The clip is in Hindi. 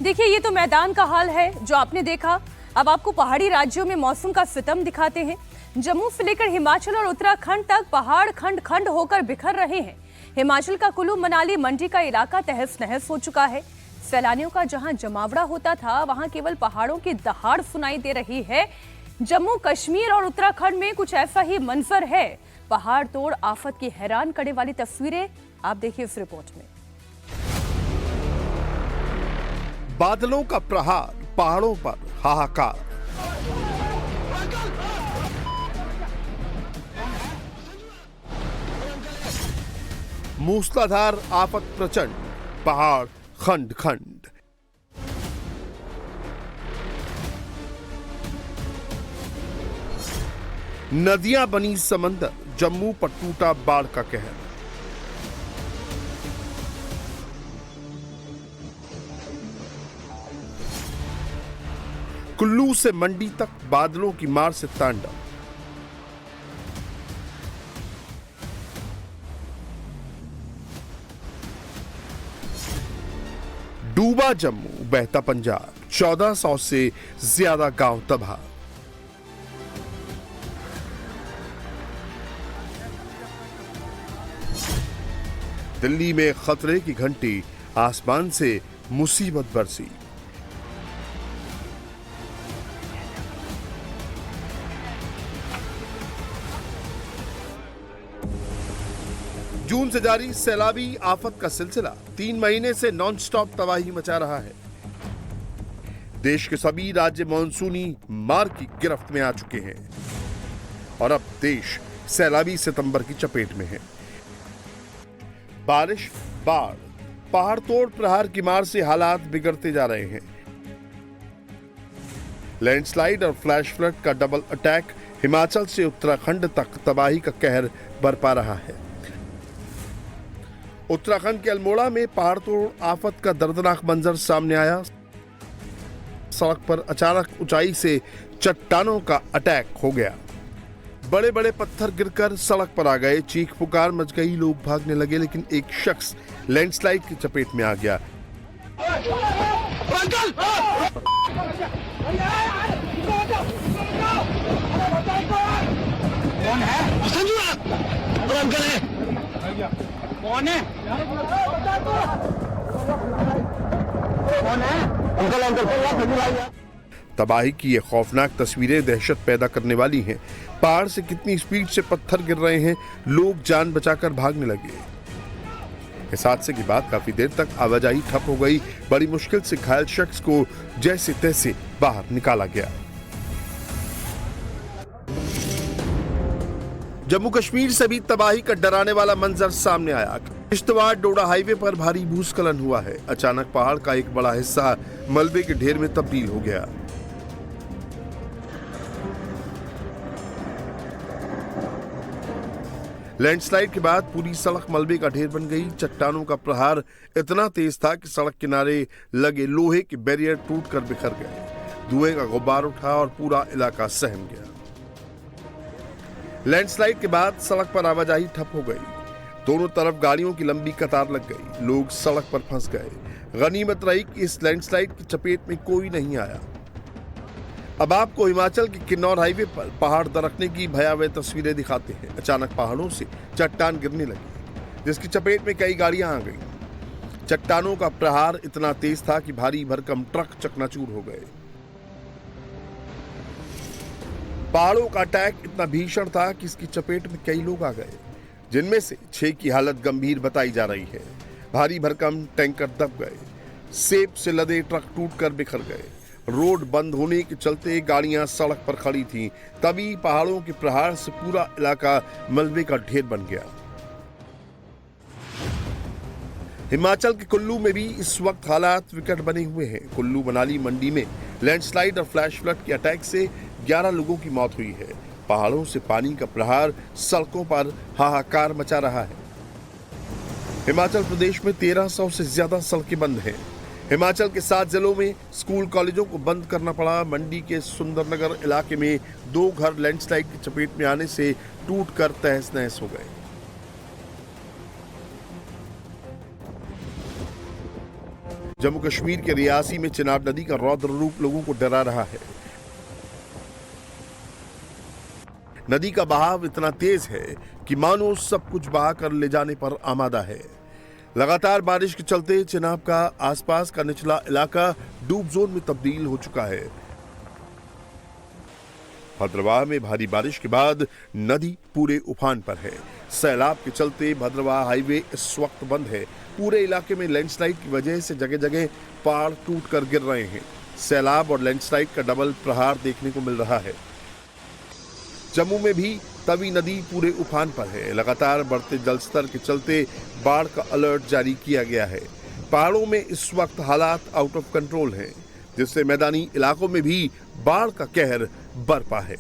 देखिए, ये तो मैदान का हाल है जो आपने देखा। अब आपको पहाड़ी राज्यों में मौसम का सितम दिखाते हैं। जम्मू से लेकर हिमाचल और उत्तराखंड तक पहाड़ खंड खंड होकर बिखर रहे हैं। हिमाचल का कुल्लू मनाली मंडी का इलाका तहस नहस हो चुका है। सैलानियों का जहां जमावड़ा होता था, वहां केवल पहाड़ों की दहाड़ सुनाई दे रही है। जम्मू कश्मीर और उत्तराखंड में कुछ ऐसा ही मंजर है। पहाड़ तोड़ आफत की हैरान करने वाली तस्वीरें आप देखिए इस रिपोर्ट में। बादलों का प्रहार, पहाड़ों पर हाहाकार। मूसलाधार आफत प्रचंड, पहाड़ खंड खंड। नदियां बनी समंदर, जम्मू पर टूटा बाढ़ का कहर। कुल्लू से मंडी तक बादलों की मार से तांडव। डूबा जम्मू, बहता पंजाब, 1400 से ज्यादा गांव तबाह। दिल्ली में खतरे की घंटी, आसमान से मुसीबत बरसी। जून से जारी सैलाबी आफत का सिलसिला 3 महीने से नॉनस्टॉप तबाही मचा रहा है। देश के सभी राज्य मानसूनी मार की गिरफ्त में आ चुके हैं और अब देश सैलाबी सितंबर की चपेट में है। बारिश, बाढ़, पहाड़ तोड़ प्रहार की मार से हालात बिगड़ते जा रहे हैं। लैंडस्लाइड और फ्लैश फ्लड का डबल अटैक हिमाचल से उत्तराखंड तक तबाही का कहर बरपा रहा है। उत्तराखंड के अल्मोड़ा में पहाड़ तोड़ आफत का दर्दनाक मंजर सामने आया। सड़क पर अचानक ऊंचाई से चट्टानों का अटैक हो गया। बड़े बड़े पत्थर गिरकर सड़क पर आ गए। चीख पुकार मच गई, लोग भागने लगे, लेकिन एक शख्स लैंडस्लाइड की चपेट में आ गया। कौन है? अंकल है। कौन है? कौन है? Uncle uncle. तबाही की ये खौफनाक तस्वीरें दहशत पैदा करने वाली हैं। पहाड़ से कितनी स्पीड से पत्थर गिर रहे हैं, लोग जान बचाकर भागने लगे। इस हादसे के बाद काफी देर तक आवाजाही ठप हो गई। बड़ी मुश्किल से घायल शख्स को जैसे तैसे बाहर निकाला गया। जम्मू कश्मीर से भी तबाही का डराने वाला मंजर सामने आया। किश्तवाड़ डोडा हाईवे पर भारी भूस्खलन हुआ है। अचानक पहाड़ का एक बड़ा हिस्सा मलबे के ढेर में तब्दील हो गया। लैंडस्लाइड के बाद पूरी सड़क मलबे का ढेर बन गई। चट्टानों का प्रहार इतना तेज था कि सड़क किनारे लगे लोहे के बैरियर टूटकर बिखर गए। धुएं का गुब्बार उठा और पूरा इलाका सहम गया। लैंडस्लाइड के बाद सड़क पर आवाजाही ठप हो गई। दोनों तरफ गाड़ियों की लंबी कतार लग गई। लोग सड़क पर फंस गए। गनीमत रही कि इस लैंडस्लाइड की चपेट में कोई नहीं आया। अब आपको हिमाचल के किन्नौर हाईवे पर पहाड़ दरकने की भयावह तस्वीरें दिखाते हैं। अचानक पहाड़ों से चट्टान गिरने लगी, जिसकी चपेट में कई गाड़ियां आ गईं। चट्टानों का प्रहार इतना तेज था कि भारी भरकम ट्रक चकनाचूर हो गए। पहाड़ों का अटैक इतना भीषण था कि इसकी चपेट में कई लोग आ गए, जिनमें से 6 की हालत गंभीर बताई जा रही है। भारी भरकम टैंकर दब गए। सेब से लदे ट्रक टूटकर बिखर गए। रोड बंद होने के चलते गाड़ियां सड़क पर खड़ी थीं। तभी पहाड़ों के प्रहार से पूरा इलाका मलबे का ढेर बन गया। हिमाचल के कुल्लू में भी इस वक्त हालात विकट बने हुए हैं। कुल्लू मनाली मंडी में लैंडस्लाइड और फ्लैश फ्लड के अटैक से 11 लोगों की मौत हुई है। पहाड़ों से पानी का प्रहार सड़कों पर हाहाकार मचा रहा है। हिमाचल प्रदेश में 1300 से ज्यादा सड़कें बंद हैं। हिमाचल के 7 जिलों में स्कूल कॉलेजों को बंद करना पड़ा। मंडी के सुंदरनगर इलाके में 2 घर लैंडस्लाइड की चपेट में आने से टूटकर तहस नहस हो गए। जम्मू कश्मीर के रियासी में चिनाब नदी का रौद्र रूप लोगों को डरा रहा है। नदी का बहाव इतना तेज है कि मानो सब कुछ बहा कर ले जाने पर आमादा है। लगातार बारिश के चलते चिनाब का आसपास का निचला इलाका डूब जोन में तब्दील हो चुका है। भद्रवाह में भारी बारिश के बाद नदी पूरे उफान पर है। सैलाब के चलते भद्रवाह हाईवे इस वक्त बंद है। पूरे इलाके में लैंडस्लाइड की वजह से जगह जगह पहाड़ टूटकर गिर रहे हैं। सैलाब और लैंडस्लाइड का डबल प्रहार देखने को मिल रहा है। जम्मू में भी तवी नदी पूरे उफान पर है। लगातार बढ़ते जलस्तर के चलते बाढ़ का अलर्ट जारी किया गया है। पहाड़ों में इस वक्त हालात आउट ऑफ कंट्रोल हैं, जिससे मैदानी इलाकों में भी बाढ़ का कहर बरपा है।